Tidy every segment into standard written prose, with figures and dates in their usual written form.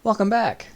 Welcome back.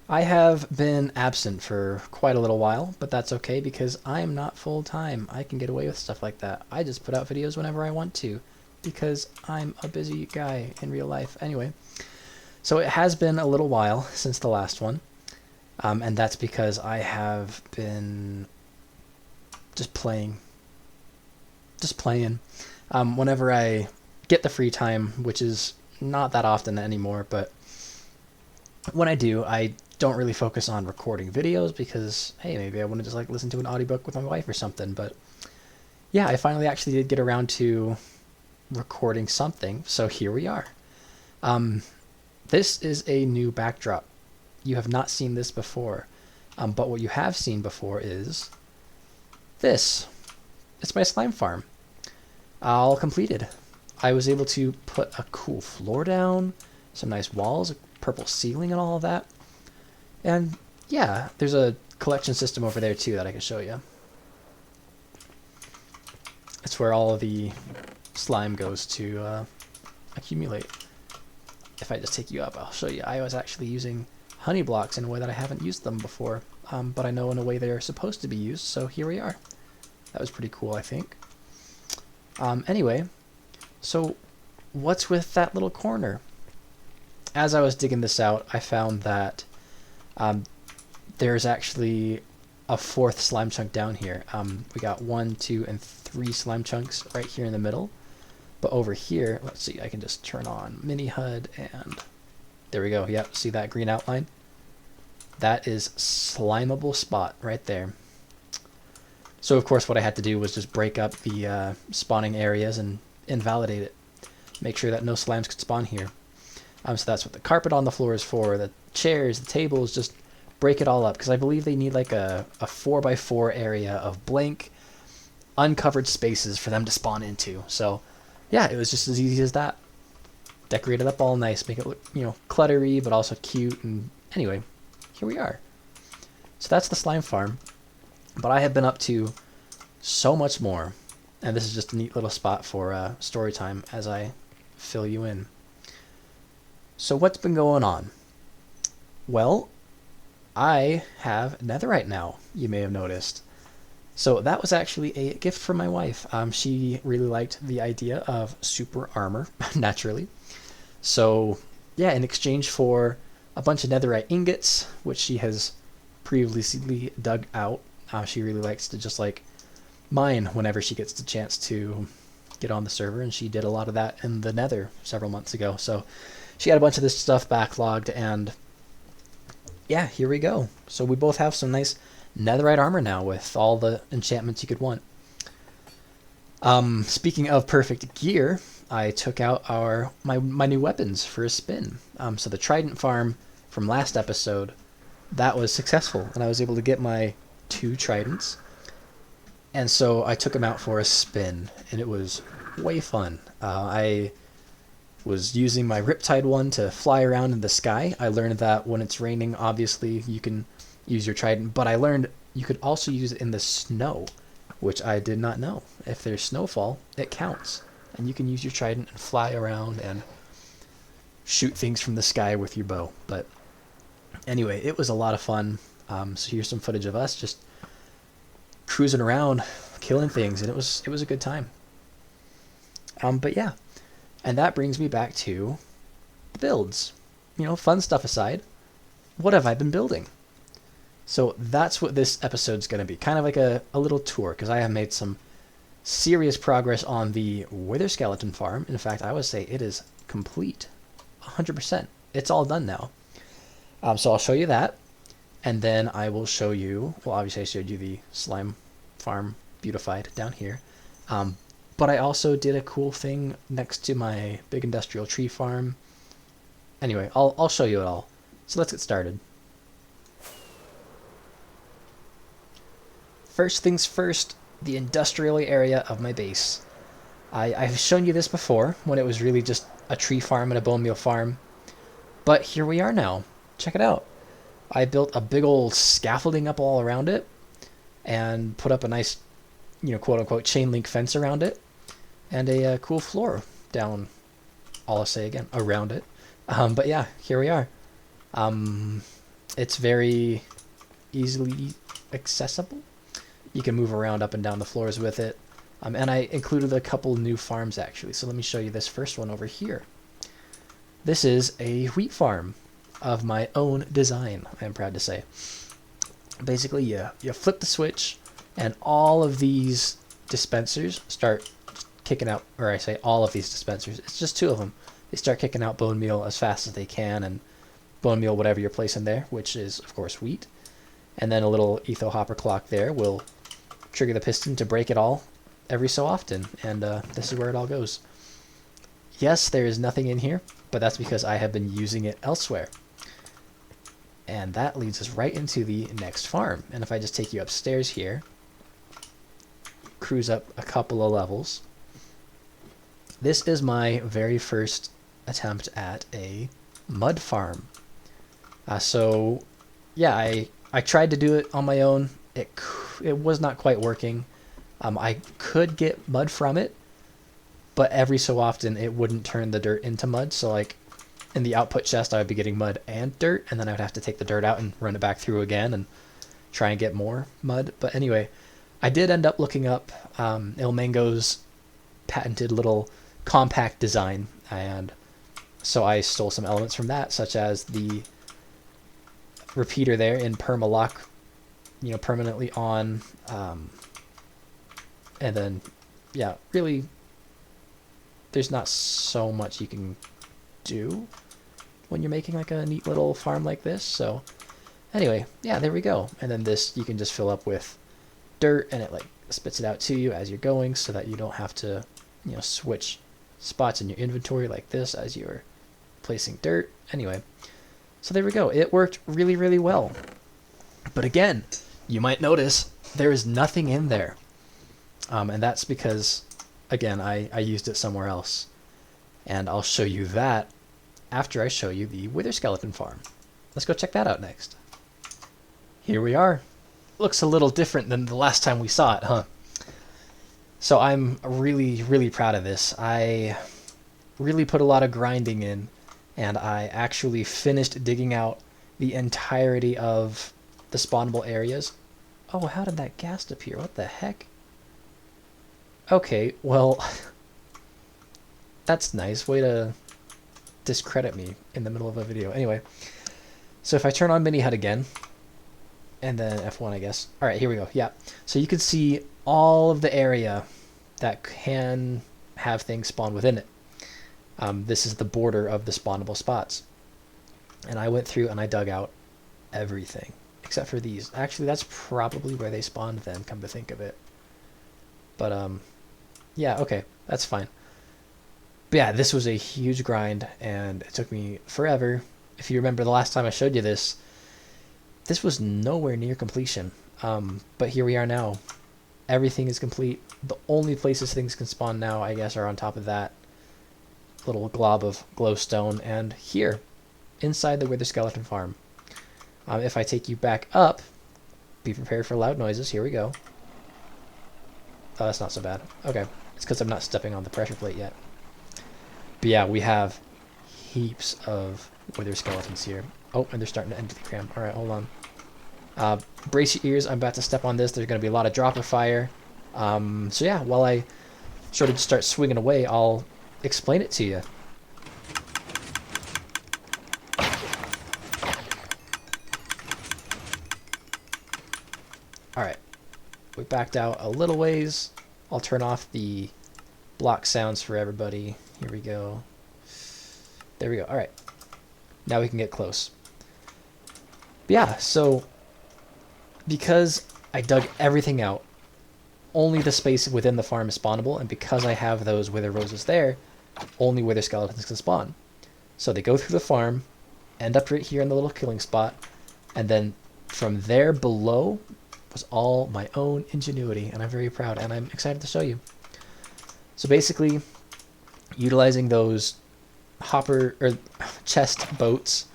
I have been absent for quite a little while, but that's okay because I'm not full-time. I can get away with stuff like that. I just put out videos whenever I want to because I'm a busy guy in real life. Anyway, so it has been a little while since the last one, and that's because I have been just playing. Just playing. Whenever I get the free time, which is not that often anymore, but when I do, I don't really focus on recording videos because, hey, maybe I want to just like listen to an audiobook with my wife or something. But yeah, I finally actually did get around to recording something, so here we are. Um, this is a new backdrop. You have not seen this before, but what you have seen before is this. It's my slime farm, all completed. I was able to put a cool floor down, some nice walls, a purple ceiling and all of that. And yeah, there's a collection system over there too that I can show you. It's where all of the slime goes to accumulate. If I just take you up, I'll show you. I was actually using honey blocks in a way that I haven't used them before, but I know in a way they're supposed to be used, so here we are. That was pretty cool, I think. Anyway, so what's with that little corner? As I was digging this out, I found that there's actually a fourth slime chunk down here. We got 1, 2, and 3 slime chunks right here in the middle. But over here, let's see, I can just turn on mini HUD and there we go. Yep, see that green outline? That is slimeable spot right there. So of course what I had to do was just break up the spawning areas and invalidate it. Make sure that no slimes could spawn here. So that's what the carpet on the floor is for, the chairs, the tables, just break it all up. Because I believe they need like a 4x4 area of blank, uncovered spaces for them to spawn into. So yeah, it was just as easy as that. Decorate it up all nice, make it look, cluttery, but also cute. And anyway, here we are. So that's the slime farm. But I have been up to so much more. And this is just a neat little spot for story time as I fill you in. So what's been going on? Well, I have netherite now, you may have noticed. So that was actually a gift from my wife. She really liked the idea of super armor, naturally. So yeah, in exchange for a bunch of netherite ingots, which she has previously dug out, she really likes to just like mine whenever she gets the chance to get on the server, and she did a lot of that in the nether several months ago. So she had a bunch of this stuff backlogged, and yeah, here we go. So we both have some nice netherite armor now with all the enchantments you could want. Speaking of perfect gear, I took out my new weapons for a spin. So the trident farm from last episode, that was successful, and I was able to get my 2 tridents. And so I took them out for a spin, and it was way fun. I was using my Riptide one to fly around in the sky. I learned that when it's raining, obviously, you can use your trident, but I learned you could also use it in the snow, which I did not know. If there's snowfall, it counts, and you can use your trident and fly around and shoot things from the sky with your bow. But anyway, it was a lot of fun. So here's some footage of us just cruising around, killing things, and it was a good time. But yeah. And that brings me back to builds. Fun stuff aside, what have I been building? So that's what this episode's going to be. Kind of like a little tour, because I have made some serious progress on the Wither Skeleton farm. In fact, I would say it is complete. 100%. It's all done now. So I'll show you that. And then I will show you, well, obviously I showed you the slime farm beautified down here. But I also did a cool thing next to my big industrial tree farm. Anyway, I'll show you it all. So let's get started. First things first, the industrial area of my base. I've shown you this before when it was really just a tree farm and a bone meal farm. But here we are now. Check it out. I built a big old scaffolding up all around it and put up a nice, quote unquote chain link fence around it. And a cool floor down, all I'll say again, around it. But yeah, here we are. It's very easily accessible. You can move around up and down the floors with it. And I included a couple new farms actually. So let me show you this first one over here. This is a wheat farm of my own design, I'm proud to say. Basically, you flip the switch and all of these dispensers start kicking out, or I say all of these dispensers, it's just two of them. They start kicking out bone meal as fast as they can, and bone meal whatever you're placing there, which is of course wheat. And then a little etho hopper clock there will trigger the piston to break it all every so often, and this is where it all goes. Yes, there is nothing in here, but that's because I have been using it elsewhere. And that leads us right into the next farm. And if I just take you upstairs here, cruise up a couple of levels, this is my very first attempt at a mud farm. So yeah, I tried to do it on my own. It was not quite working. I could get mud from it, but every so often it wouldn't turn the dirt into mud. So like in the output chest, I would be getting mud and dirt, and then I would have to take the dirt out and run it back through again and try and get more mud. But anyway, I did end up looking up Ilmango's patented little compact design, and so I stole some elements from that, such as the repeater there in permalock, permanently on, and then, yeah, really, there's not so much you can do when you're making like a neat little farm like this. So anyway, yeah, there we go. And then this you can just fill up with dirt, and it like spits it out to you as you're going, so that you don't have to, switch spots in your inventory like this as you're placing dirt. Anyway, so there we go. It worked really, really well. But again, you might notice there is nothing in there. And that's because, again, I used it somewhere else. And I'll show you that after I show you the Wither Skeleton farm. Let's go check that out next. Here we are. Looks a little different than the last time we saw it, huh? So I'm really, really proud of this. I really put a lot of grinding in, and I actually finished digging out the entirety of the spawnable areas. Oh, how did that ghast appear? What the heck? Okay, well, that's nice. Way to discredit me in the middle of a video. Anyway, so if I turn on Mini HUD again, and then F1, I guess. All right, here we go. Yeah, so you can see all of the area that can have things spawn within it. This is the border of the spawnable spots. And I went through and I dug out everything, except for these. Actually, that's probably where they spawned then, come to think of it. But, yeah, okay, that's fine. But yeah, this was a huge grind, and it took me forever. If you remember the last time I showed you this, this was nowhere near completion. But here we are now. Everything is complete. The only places things can spawn now, I guess, are on top of that little glob of glowstone, and here, inside the Wither Skeleton farm. If I take you back up, be prepared for loud noises. Here we go. Oh, that's not so bad. Okay, it's because I'm not stepping on the pressure plate yet. But yeah, we have heaps of Wither Skeletons here. Oh, and they're starting to enter the cram. Alright, hold on. Brace your ears. I'm about to step on this. There's going to be a lot of dropper fire. So yeah, while I sort of start swinging away, I'll explain it to you. Alright, we backed out a little ways. I'll turn off the block sounds for everybody. Here we go. There we go. Alright, now we can get close. But yeah, so because I dug everything out, only the space within the farm is spawnable, and because I have those Wither Roses there, only Wither Skeletons can spawn. So they go through the farm, end up right here in the little killing spot, and then from there below was all my own ingenuity, and I'm very proud, and I'm excited to show you. So basically, utilizing those hopper or chest boats.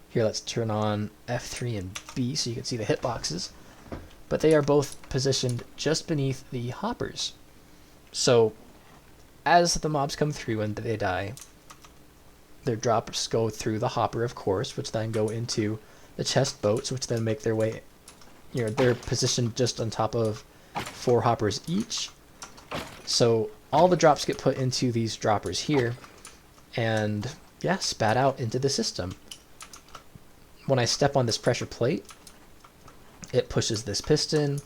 Here, let's turn on F3 and B so you can see the hitboxes. But they are both positioned just beneath the hoppers. So as the mobs come through and they die, Their drops go through the hopper, of course, which then go into the chest boats, which then make their way, they're positioned just on top of 4 hoppers each. So all the drops get put into these droppers here and, yeah, spat out into the system. When I step on this pressure plate, it pushes this piston,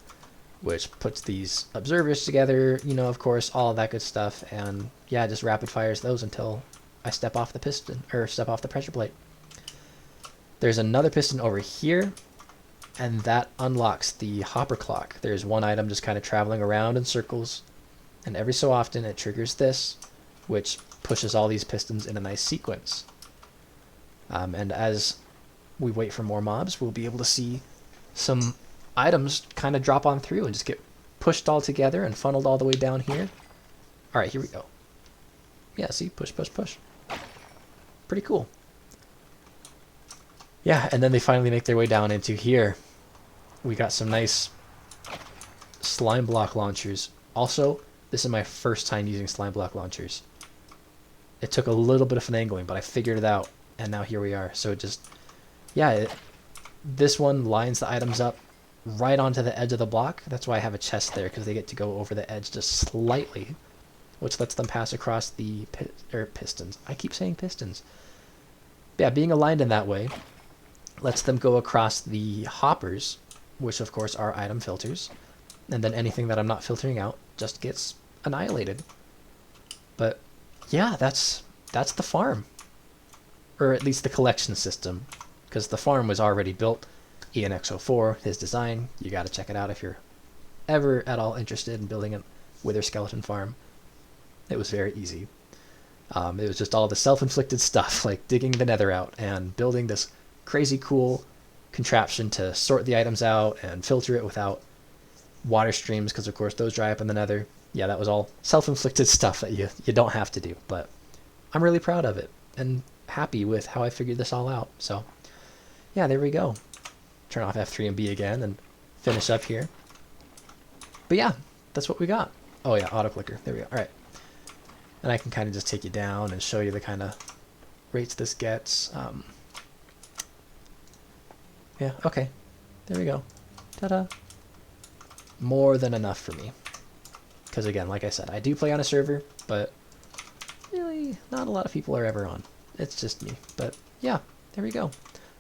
which puts these observers together, of course, all of that good stuff. And yeah, just rapid fires those until I step off the piston, or step off the pressure plate. There's another piston over here, and that unlocks the hopper clock. There's one item just kind of traveling around in circles, and every so often it triggers this, which pushes all these pistons in a nice sequence. And as we wait for more mobs, we'll be able to see some items kind of drop on through and just get pushed all together and funneled all the way down here. All right, here we go. Yeah, see, push, push, push. Pretty cool. Yeah, and then they finally make their way down into here. We got some nice slime block launchers. Also, this is my first time using slime block launchers. It took a little bit of finagling, but I figured it out, and now here we are. So it just, yeah, this one lines the items up right onto the edge of the block. That's why I have a chest there, because they get to go over the edge just slightly, which lets them pass across the pistons. I keep saying pistons. Yeah, being aligned in that way lets them go across the hoppers, which of course are item filters, and then anything that I'm not filtering out just gets annihilated. But yeah, that's the farm, or at least the collection system, because the farm was already built. ENX04, his design, you got to check it out if you're ever at all interested in building a wither skeleton farm. It was very easy. It was just all the self-inflicted stuff, like digging the nether out and building this crazy cool contraption to sort the items out and filter it without water streams, because of course those dry up in the nether. Yeah, that was all self-inflicted stuff that you don't have to do, but I'm really proud of it and happy with how I figured this all out. So yeah, there we go. Turn off F3 and B again and finish up here. But yeah, that's what we got. Oh yeah, auto clicker. There we go. All right. And I can kind of just take you down and show you the kind of rates this gets. Yeah, okay. There we go. Ta-da. More than enough for me. Because again, like I said, I do play on a server, but really not a lot of people are ever on. It's just me. But yeah, there we go.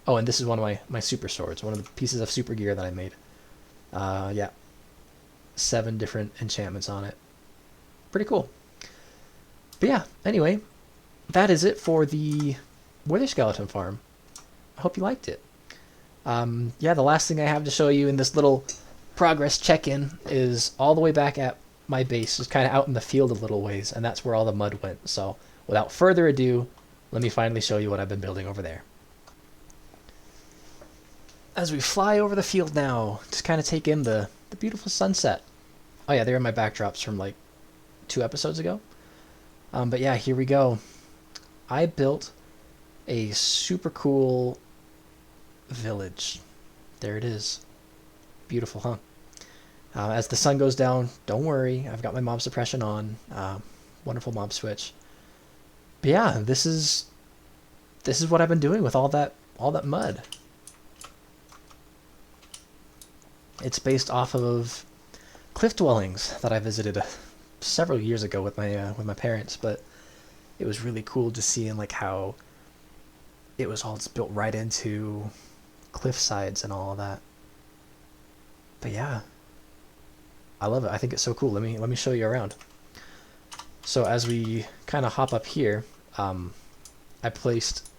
Oh, and this is one of my super swords, one of the pieces of super gear that I made. Yeah. 7 different enchantments on it. Pretty cool. But yeah, anyway, that is it for the Wither Skeleton farm. I hope you liked it. Yeah, the last thing I have to show you in this little progress check-in is all the way back at my base, just kind of out in the field a little ways, and that's where all the mud went. So without further ado, let me finally show you what I've been building over there. As we fly over the field now, just kind of take in the beautiful sunset. Oh yeah, there are my backdrops from like 2 episodes ago. But yeah, here we go. I built a super cool village. There it is. Beautiful, huh? As the sun goes down, don't worry, I've got my mob suppression on. Wonderful mob switch. But yeah, this is what I've been doing with all that mud. It's based off of cliff dwellings that I visited several years ago with my parents, but it was really cool to see like how it was all just built right into cliff sides and all of that. But yeah, I love it. I think it's so cool. Let me show you around. So as we kind of hop up here, I placed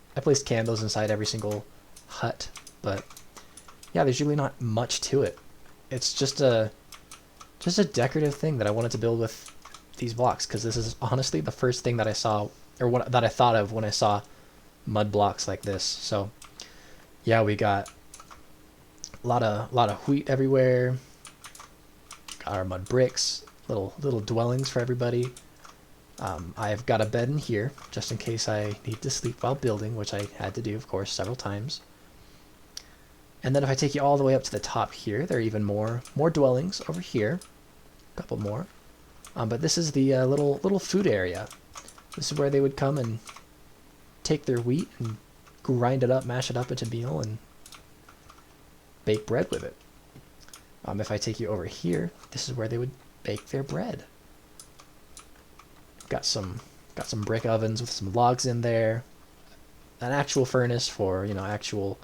candles inside every single hut, but yeah, there's really not much to it. It's just a decorative thing that I wanted to build with these blocks, because this is honestly the first thing that I saw, or that I thought of when I saw mud blocks like this. So yeah, we got a lot of wheat everywhere. Got our mud bricks, little dwellings for everybody. I've got a bed in here just in case I need to sleep while building, which I had to do, of course, several times. And then if I take you all the way up to the top here, there are even more dwellings over here. A couple more. But this is the little food area. This is where they would come and take their wheat and grind it up, mash it up into meal, and bake bread with it. If I take you over here, this is where they would bake their bread. Got some brick ovens with some logs in there, an actual furnace for, you know, actual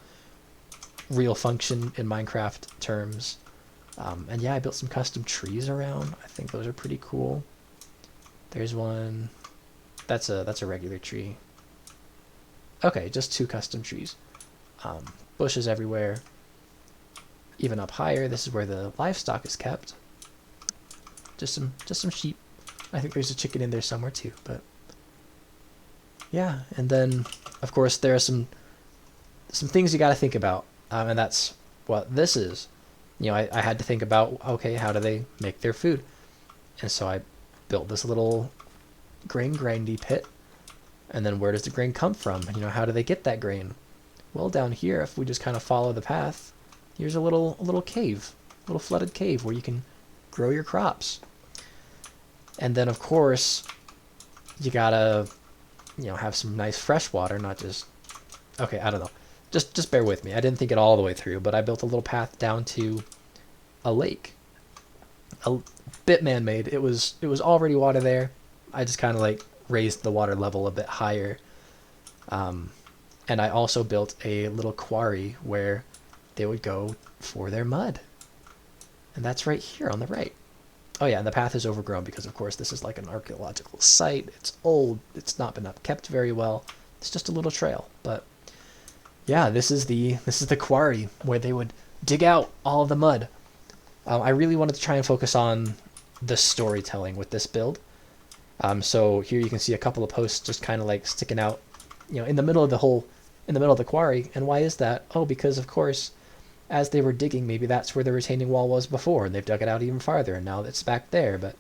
real function in Minecraft terms. And yeah, I built some custom trees around. I think those are pretty cool. There's one. That's a regular tree. Okay, just 2 custom trees. Bushes everywhere. Even up higher, this is where the livestock is kept. Just some sheep. I think there's a chicken in there somewhere too, but yeah. And then, of course, there are some things you got to think about, and that's what this is. You know, I had to think about, okay, how do they make their food? And so I built this little grain grindy pit. And then where does the grain come from? You know, how do they get that grain? Well, down here, if we just kind of follow the path, here's a little cave, a little flooded cave where you can grow your crops. And then, of course, you gotta, you know, have some nice fresh water, not just, okay, I don't know. Just bear with me. I didn't think it all the way through, but I built a little path down to a lake. A bit man-made. It was already water there. I just kind of like raised the water level a bit higher. And I also built a little quarry where they would go for their mud. And that's right here on the right. Oh yeah, and the path is overgrown because, of course, this is like an archaeological site. It's old. It's not been upkept very well. It's just a little trail. But yeah, this is the quarry where they would dig out all of the mud. I really wanted to try and focus on the storytelling with this build. So here you can see a couple of posts just kind of like sticking out, you know, in the middle of the quarry. And why is that? Oh, because of course, as they were digging, maybe that's where the retaining wall was before, and they've dug it out even farther, and now it's back there. But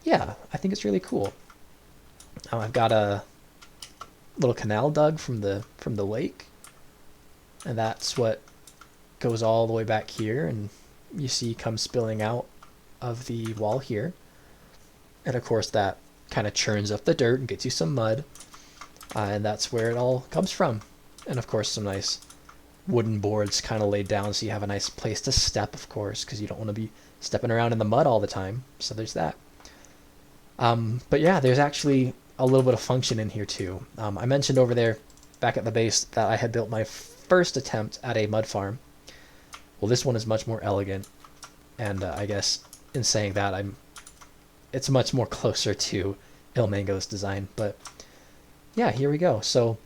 yeah, I think it's really cool. I've got a little canal dug from the lake, and that's what goes all the way back here, and you see come spilling out of the wall here. And of course that kind of churns up the dirt and gets you some mud, and that's where it all comes from. And of course some nice wooden boards kind of laid down so you have a nice place to step, of course, because you don't want to be stepping around in the mud all the time. So there's that. But yeah, there's actually a little bit of function in here too. I mentioned over there back at the base that I had built my first attempt at a mud farm. Well, this one is much more elegant, and I guess in saying that, it's much more closer to Ilmango's design. But yeah, here we go. So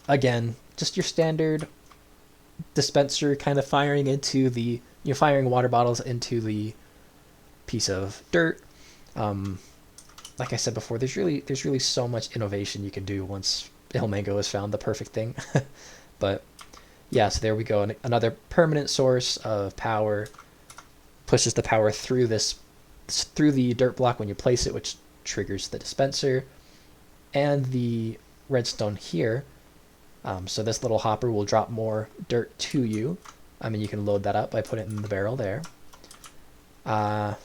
again, just your standard dispenser kind of firing water bottles into the piece of dirt. Like I said before, there's really so much innovation you can do once Ilmango has found the perfect thing. But yeah, so there we go. Another permanent source of power pushes the power through the dirt block when you place it, which triggers the dispenser. And the redstone here. So this little hopper will drop more dirt to you. I mean, you can load that up by putting it in the barrel there. Yeah,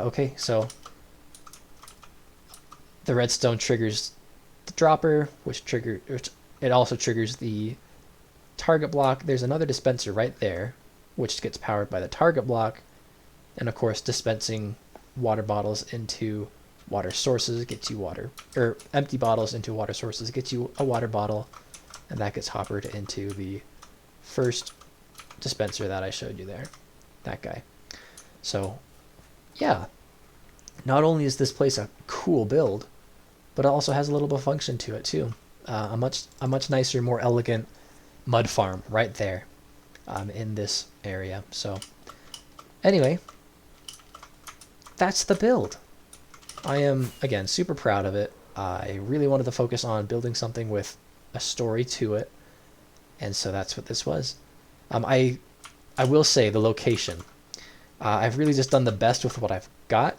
okay, so the redstone triggers the dropper, which it also triggers the target block. There's another dispenser right there, which gets powered by the target block. And of course, dispensing water bottles into water sources gets you water, or empty bottles into water sources gets you a water bottle. And that gets hoppered into the first dispenser that I showed you there. That guy. So, yeah. Not only is this place a cool build, but it also has a little bit of function to it too. A much nicer, more elegant mud farm right there in this area. So, anyway, that's the build. I am, again, super proud of it. I really wanted to focus on building something with a story to it, and so that's what this was. I will say the location. I've really just done the best with what I've got.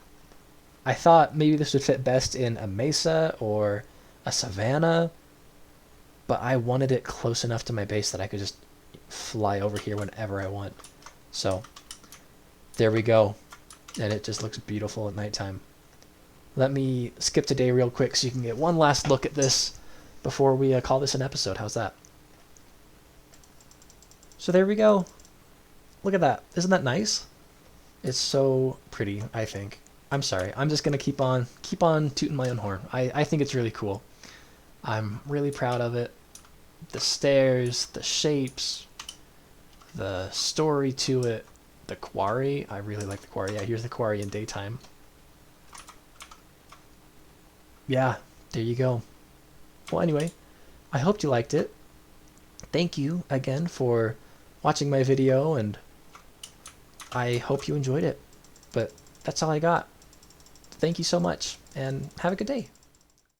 I thought maybe this would fit best in a mesa or a savanna, but I wanted it close enough to my base that I could just fly over here whenever I want. So there we go, and it just looks beautiful at nighttime. Let me skip today real quick so you can get one last look at this. before we call this an episode. How's that? So there we go. Look at that. Isn't that nice? It's so pretty, I think. I'm sorry. I'm just gonna keep on tooting my own horn. I think it's really cool. I'm really proud of it. The stairs, the shapes, the story to it, the quarry. I really like the quarry. Yeah, here's the quarry in daytime. Yeah, there you go. Well, anyway, I hope you liked it. Thank you again for watching my video, and I hope you enjoyed it. But that's all I got. Thank you so much, and have a good day.